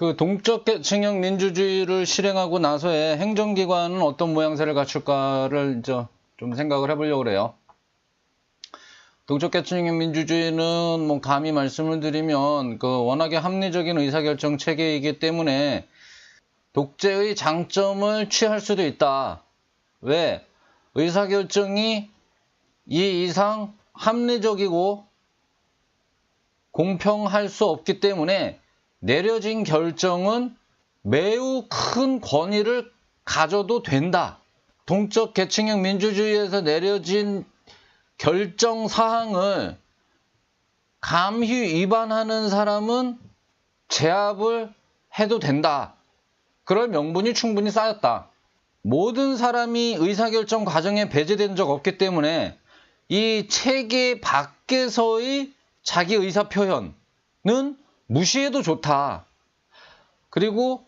그 동적 계층형 민주주의를 실행하고 나서의 행정기관은 어떤 모양새를 갖출까를 좀 생각을 해보려고 그래요. 동적 계층형 민주주의는 뭐 감히 말씀을 드리면 워낙에 합리적인 의사결정 체계이기 때문에 독재의 장점을 취할 수도 있다. 왜? 의사결정이 이 이상 합리적이고 공평할 수 없기 때문에 내려진 결정은 매우 큰 권위를 가져도 된다. 동적 계층형 민주주의에서 내려진 결정 사항을 감히 위반하는 사람은 제압을 해도 된다. 그럴 명분이 충분히 쌓였다. 모든 사람이 의사결정 과정에 배제된 적 없기 때문에 이 체계 밖에서의 자기 의사표현은 무시해도 좋다. 그리고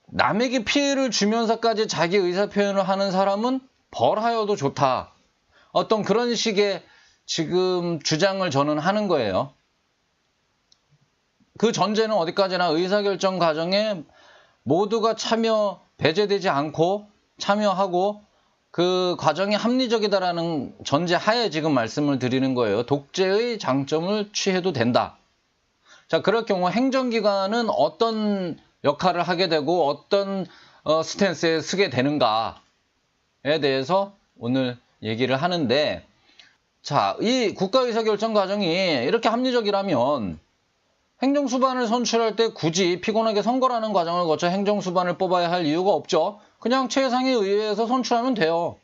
남에게 피해를 주면서까지 자기 의사표현을 하는 사람은 벌하여도 좋다. 어떤 그런 식의 지금 주장을 저는 하는 거예요. 그 전제는 어디까지나 의사결정 과정에 모두가 배제되지 않고 참여하고 그 과정이 합리적이다라는 전제 하에 지금 말씀을 드리는 거예요. 독재의 장점을 취해도 된다. 자, 그럴 경우 행정기관은 어떤 역할을 하게 되고 어떤 스탠스에 서게 되는가에 대해서 오늘 얘기를 하는데, 자, 이 국가의사결정 과정이 이렇게 합리적이라면 행정수반을 선출할 때 굳이 피곤하게 선거라는 과정을 거쳐 행정수반을 뽑아야 할 이유가 없죠. 그냥 최상위 의회에서 선출하면 돼요.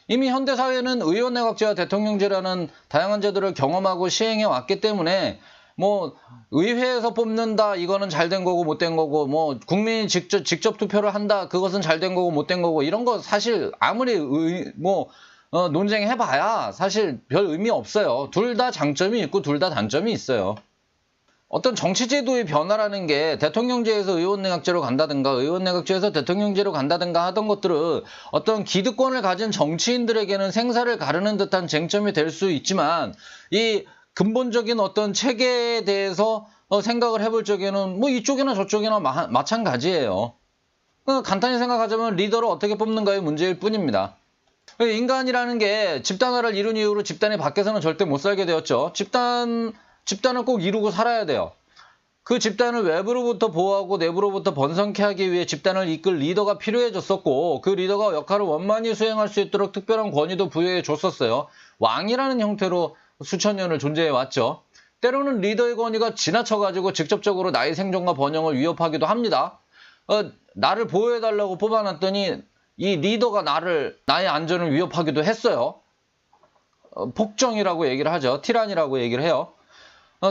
이미 현대사회는 의원내각제와 대통령제라는 다양한 제도를 경험하고 시행해 왔기 때문에 뭐 의회에서 뽑는다 이거는 잘된 거고 못된 거고, 뭐 국민이 직접 투표를 한다 그것은 잘된 거고 못된 거고, 이런 거 사실 아무리 논쟁해봐야 사실 별 의미 없어요. 둘 다 장점이 있고 둘 다 단점이 있어요. 어떤 정치제도의 변화라는 게 대통령제에서 의원내각제로 간다든가 의원내각제에서 대통령제로 간다든가 하던 것들은 어떤 기득권을 가진 정치인들에게는 생사를 가르는 듯한 쟁점이 될 수 있지만, 이 근본적인 어떤 체계에 대해서 생각을 해볼 적에는 뭐 이쪽이나 저쪽이나 마찬가지예요. 간단히 생각하자면 리더를 어떻게 뽑는가의 문제일 뿐입니다. 인간이라는 게 집단화를 이룬 이후로 집단이 밖에서는 절대 못 살게 되었죠. 집단을 꼭 이루고 살아야 돼요. 그 집단을 외부로부터 보호하고 내부로부터 번성케 하기 위해 집단을 이끌 리더가 필요해졌었고, 그 리더가 역할을 원만히 수행할 수 있도록 특별한 권위도 부여해 줬었어요. 왕이라는 형태로 수천 년을 존재해 왔죠. 때로는 리더의 권위가 지나쳐가지고 직접적으로 나의 생존과 번영을 위협하기도 합니다. 나를 보호해달라고 뽑아놨더니 이 리더가 나의 안전을 위협하기도 했어요. 폭정이라고 얘기를 하죠. 티란이라고 얘기를 해요.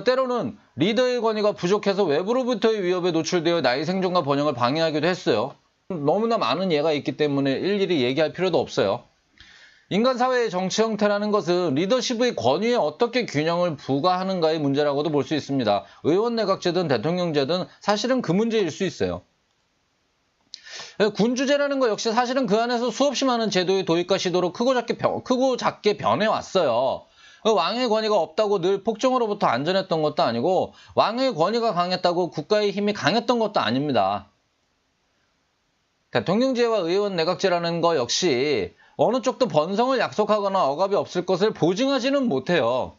때로는 리더의 권위가 부족해서 외부로부터의 위협에 노출되어 나의 생존과 번영을 방해하기도 했어요. 너무나 많은 예가 있기 때문에 일일이 얘기할 필요도 없어요. 인간 사회의 정치 형태라는 것은 리더십의 권위에 어떻게 균형을 부과하는가의 문제라고도 볼 수 있습니다. 의원내각제든 대통령제든 사실은 그 문제일 수 있어요. 군주제라는 거 역시 사실은 그 안에서 수없이 많은 제도의 도입과 시도로 크고 작게 변해왔어요. 왕의 권위가 없다고 늘 폭정으로부터 안전했던 것도 아니고, 왕의 권위가 강했다고 국가의 힘이 강했던 것도 아닙니다. 대통령제와 의원내각제라는 거 역시 어느 쪽도 번성을 약속하거나 억압이 없을 것을 보증하지는 못해요.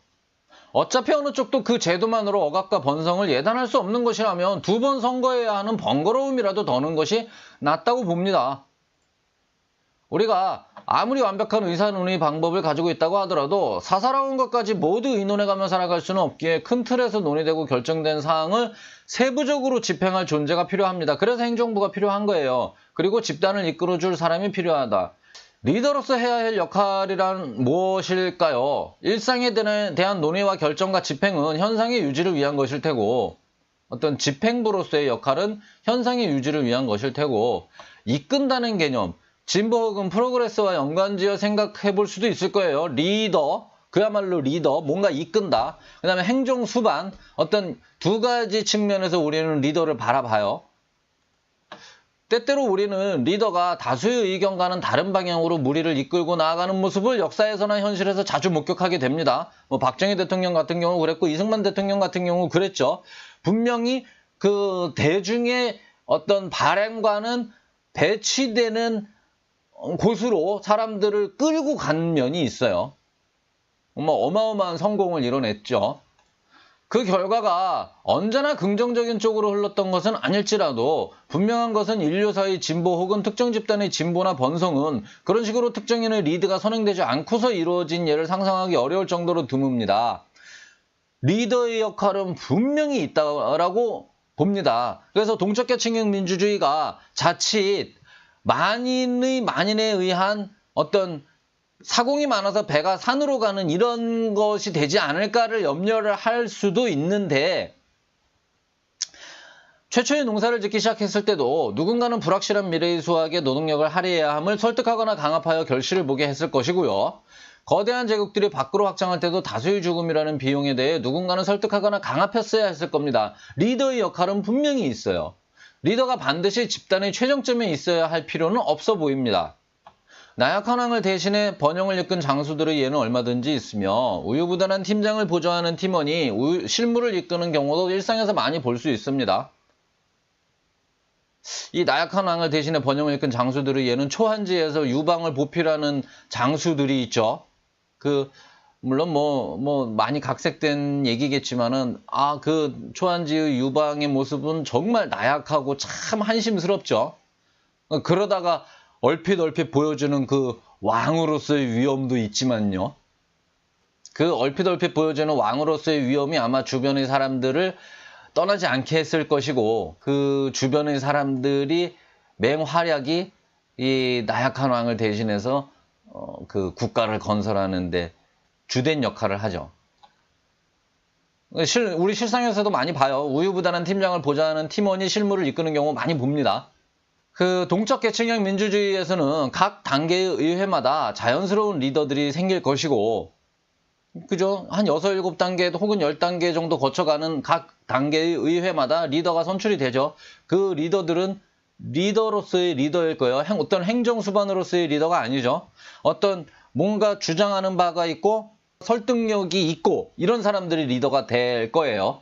어차피 어느 쪽도 그 제도만으로 억압과 번성을 예단할 수 없는 것이라면 2번 선거해야 하는 번거로움이라도 더는 것이 낫다고 봅니다. 우리가 아무리 완벽한 의사논의 방법을 가지고 있다고 하더라도 사사로운 것까지 모두 의논해가며 살아갈 수는 없기에 큰 틀에서 논의되고 결정된 사항을 세부적으로 집행할 존재가 필요합니다. 그래서 행정부가 필요한 거예요. 그리고 집단을 이끌어줄 사람이 필요하다. 리더로서 해야 할 역할이란 무엇일까요? 일상에 대한 논의와 결정과 집행은 현상의 유지를 위한 것일 테고, 어떤 집행부로서의 역할은 현상의 유지를 위한 것일 테고, 이끈다는 개념, 진보 혹은 프로그레스와 연관지어 생각해 볼 수도 있을 거예요. 리더, 그야말로 리더, 뭔가 이끈다. 그 다음에 행정수반, 어떤 두 가지 측면에서 우리는 리더를 바라봐요. 때때로 우리는 리더가 다수의 의견과는 다른 방향으로 무리를 이끌고 나아가는 모습을 역사에서나 현실에서 자주 목격하게 됩니다. 박정희 대통령 같은 경우 그랬고, 이승만 대통령 같은 경우 그랬죠. 분명히 그 대중의 어떤 바람과는 배치되는 곳으로 사람들을 끌고 간 면이 있어요. 어마어마한 성공을 이뤄냈죠. 그 결과가 언제나 긍정적인 쪽으로 흘렀던 것은 아닐지라도 분명한 것은 인류사의 진보 혹은 특정 집단의 진보나 번성은 그런 식으로 특정인의 리드가 선행되지 않고서 이루어진 예를 상상하기 어려울 정도로 드뭅니다. 리더의 역할은 분명히 있다라고 봅니다. 그래서 동적계층형 민주주의가 자칫 만인에 의한 어떤 사공이 많아서 배가 산으로 가는 이런 것이 되지 않을까를 염려를 할 수도 있는데, 최초의 농사를 짓기 시작했을 때도 누군가는 불확실한 미래의 수확에 노동력을 할애해야 함을 설득하거나 강압하여 결실을 보게 했을 것이고요. 거대한 제국들이 밖으로 확장할 때도 다수의 죽음이라는 비용에 대해 누군가는 설득하거나 강압했어야 했을 겁니다. 리더의 역할은 분명히 있어요. 리더가 반드시 집단의 최정점에 있어야 할 필요는 없어 보입니다. 나약한 왕을 대신해 번영을 이끈 장수들의 예는 얼마든지 있으며 우유부단한 팀장을 보좌하는 팀원이 실무를 이끄는 경우도 일상에서 많이 볼 수 있습니다. 이 나약한 왕을 대신해 번영을 이끈 장수들의 예는 초한지에서 유방을 보필하는 장수들이 있죠. 물론 많이 각색된 얘기겠지만은, 그 초한지의 유방의 모습은 정말 나약하고 참 한심스럽죠. 그러다가 얼핏 보여주는 그 왕으로서의 위엄도 있지만요. 그 얼핏 보여주는 왕으로서의 위엄이 아마 주변의 사람들을 떠나지 않게 했을 것이고, 그 주변의 사람들이 맹활약이 이 나약한 왕을 대신해서 그 국가를 건설하는데 주된 역할을 하죠. 우리 실상에서도 많이 봐요. 우유부단한 팀장을 보좌하는 팀원이 실무를 이끄는 경우 많이 봅니다. 그 동적계층형 민주주의에서는 각 단계의 의회마다 자연스러운 리더들이 생길 것이고, 그죠? 한 6, 7단계 혹은 10단계 정도 거쳐가는 각 단계의 의회마다 리더가 선출이 되죠. 그 리더들은 리더로서의 리더일 거예요. 어떤 행정수반으로서의 리더가 아니죠. 어떤 뭔가 주장하는 바가 있고 설득력이 있고 이런 사람들이 리더가 될 거예요.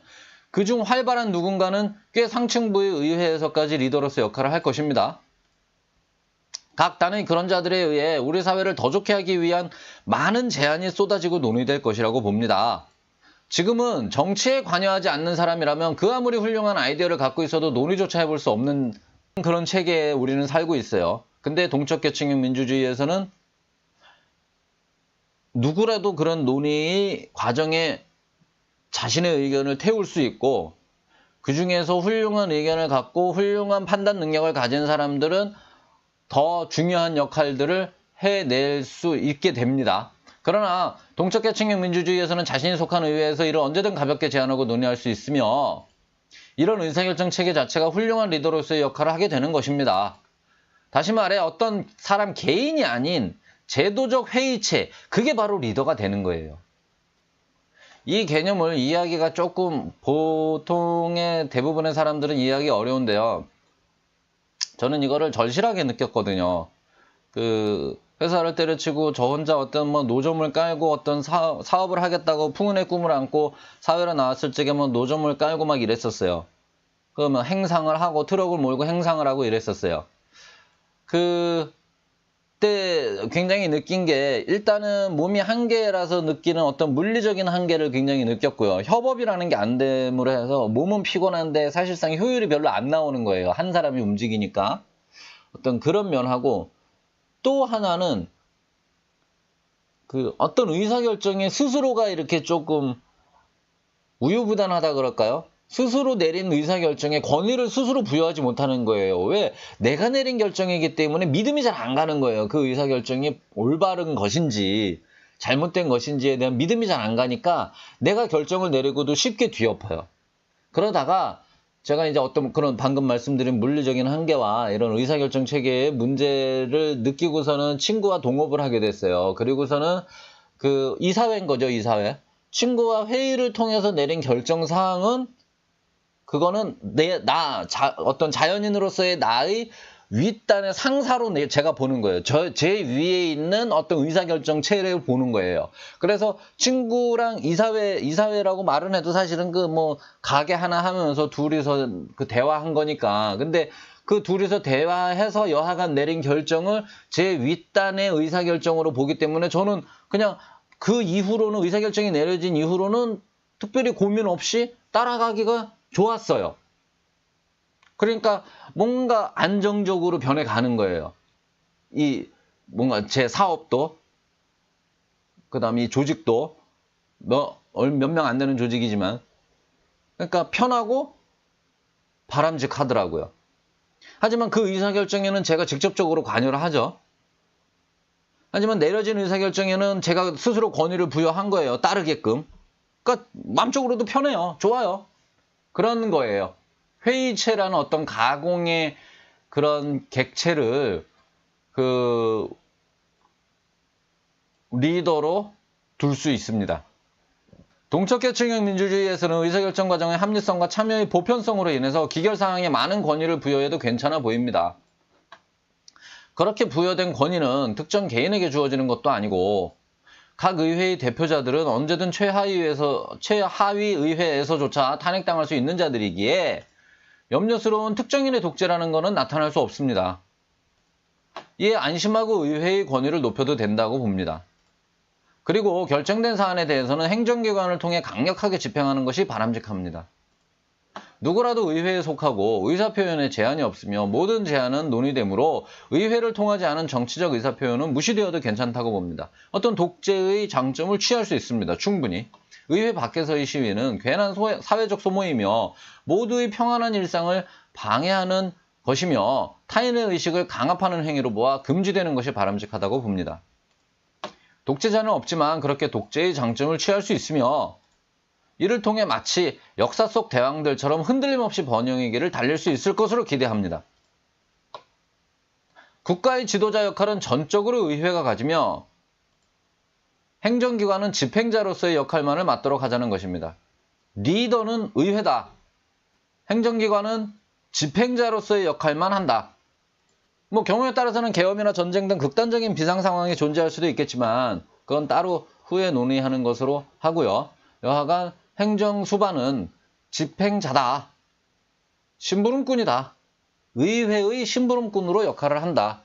그중 활발한 누군가는 꽤 상층부의 의회에서까지 리더로서 역할을 할 것입니다. 각 단의 그런 자들에 의해 우리 사회를 더 좋게 하기 위한 많은 제안이 쏟아지고 논의될 것이라고 봅니다. 지금은 정치에 관여하지 않는 사람이라면 그 아무리 훌륭한 아이디어를 갖고 있어도 논의조차 해볼 수 없는 그런 체계에 우리는 살고 있어요. 근데 동적계층형 민주주의에서는 누구라도 그런 논의 과정에 자신의 의견을 태울 수 있고, 그 중에서 훌륭한 의견을 갖고 훌륭한 판단 능력을 가진 사람들은 더 중요한 역할들을 해낼 수 있게 됩니다. 그러나 동적계층형 민주주의에서는 자신이 속한 의회에서 이를 언제든 가볍게 제안하고 논의할 수 있으며, 이런 의사결정 체계 자체가 훌륭한 리더로서의 역할을 하게 되는 것입니다. 다시 말해 어떤 사람 개인이 아닌 제도적 회의체, 그게 바로 리더가 되는 거예요. 이 개념을 이해하기가 조금 보통의 대부분의 사람들은 이해하기 어려운데요. 저는 이거를 절실하게 느꼈거든요. 회사를 때려치고 저 혼자 어떤 노점을 깔고 어떤 사업을 하겠다고 풍운의 꿈을 안고 사회로 나왔을 적에 노점을 깔고 막 이랬었어요. 그러면 행상을 하고 트럭을 몰고 행상을 하고 이랬었어요. 그때 굉장히 느낀 게, 일단은 몸이 한계라서 느끼는 어떤 물리적인 한계를 굉장히 느꼈고요. 협업이라는 게 안 됨으로 해서 몸은 피곤한데 사실상 효율이 별로 안 나오는 거예요. 한 사람이 움직이니까. 어떤 그런 면하고, 또 하나는 어떤 의사결정에 스스로가 이렇게 조금 우유부단하다 그럴까요? 스스로 내린 의사결정에 권위를 스스로 부여하지 못하는 거예요. 왜? 내가 내린 결정이기 때문에 믿음이 잘 안 가는 거예요. 그 의사결정이 올바른 것인지 잘못된 것인지에 대한 믿음이 잘 안 가니까 내가 결정을 내리고도 쉽게 뒤엎어요. 그러다가 제가 이제 어떤 그런 방금 말씀드린 물리적인 한계와 이런 의사결정 체계의 문제를 느끼고서는 친구와 동업을 하게 됐어요. 그리고서는 이사회인 거죠, 이사회. 친구와 회의를 통해서 내린 결정사항은 그거는 어떤 자연인으로서의 나의 윗단의 상사로 제가 보는 거예요. 제 위에 있는 어떤 의사결정 체를 보는 거예요. 그래서 친구랑 이사회라고 말은 해도 사실은 그 뭐 가게 하나 하면서 둘이서 그 대화한 거니까. 근데 그 둘이서 대화해서 여하간 내린 결정을 제 윗단의 의사결정으로 보기 때문에 저는 그냥 그 이후로는 의사결정이 내려진 이후로는 특별히 고민 없이 따라가기가 좋았어요. 그러니까 뭔가 안정적으로 변해가는 거예요. 이 뭔가 제 사업도, 그 다음에 이 조직도 몇 명 안 되는 조직이지만, 그러니까 편하고 바람직하더라고요. 하지만 그 의사결정에는 제가 직접적으로 관여를 하죠. 하지만 내려진 의사결정에는 제가 스스로 권위를 부여한 거예요. 따르게끔. 그러니까 마음적으로도 편해요. 좋아요. 그런 거예요. 회의체라는 어떤 가공의 그런 객체를 그 리더로 둘 수 있습니다. 동척계층형 민주주의에서는 의사결정 과정의 합리성과 참여의 보편성으로 인해서 기결사항에 많은 권위를 부여해도 괜찮아 보입니다. 그렇게 부여된 권위는 특정 개인에게 주어지는 것도 아니고 각 의회의 대표자들은 언제든 최하위 의회에서조차 탄핵당할 수 있는 자들이기에 염려스러운 특정인의 독재라는 것은 나타날 수 없습니다. 이에 안심하고 의회의 권위를 높여도 된다고 봅니다. 그리고 결정된 사안에 대해서는 행정기관을 통해 강력하게 집행하는 것이 바람직합니다. 누구라도 의회에 속하고 의사표현에 제한이 없으며 모든 제한은 논의되므로 의회를 통하지 않은 정치적 의사표현은 무시되어도 괜찮다고 봅니다. 어떤 독재의 장점을 취할 수 있습니다. 충분히. 의회 밖에서의 시위는 괜한 사회적 소모이며 모두의 평안한 일상을 방해하는 것이며 타인의 의식을 강압하는 행위로 보아 금지되는 것이 바람직하다고 봅니다. 독재자는 없지만 그렇게 독재의 장점을 취할 수 있으며 이를 통해 마치 역사 속 대왕들처럼 흔들림 없이 번영의 길을 달릴 수 있을 것으로 기대합니다. 국가의 지도자 역할은 전적으로 의회가 가지며 행정기관은 집행자로서의 역할만을 맡도록 하자는 것입니다. 리더는 의회다. 행정기관은 집행자로서의 역할만 한다. 뭐 경우에 따라서는 계엄이나 전쟁 등 극단적인 비상상황이 존재할 수도 있겠지만 그건 따로 후에 논의하는 것으로 하고요. 여하간 행정수반은 집행자다. 심부름꾼이다. 의회의 심부름꾼으로 역할을 한다.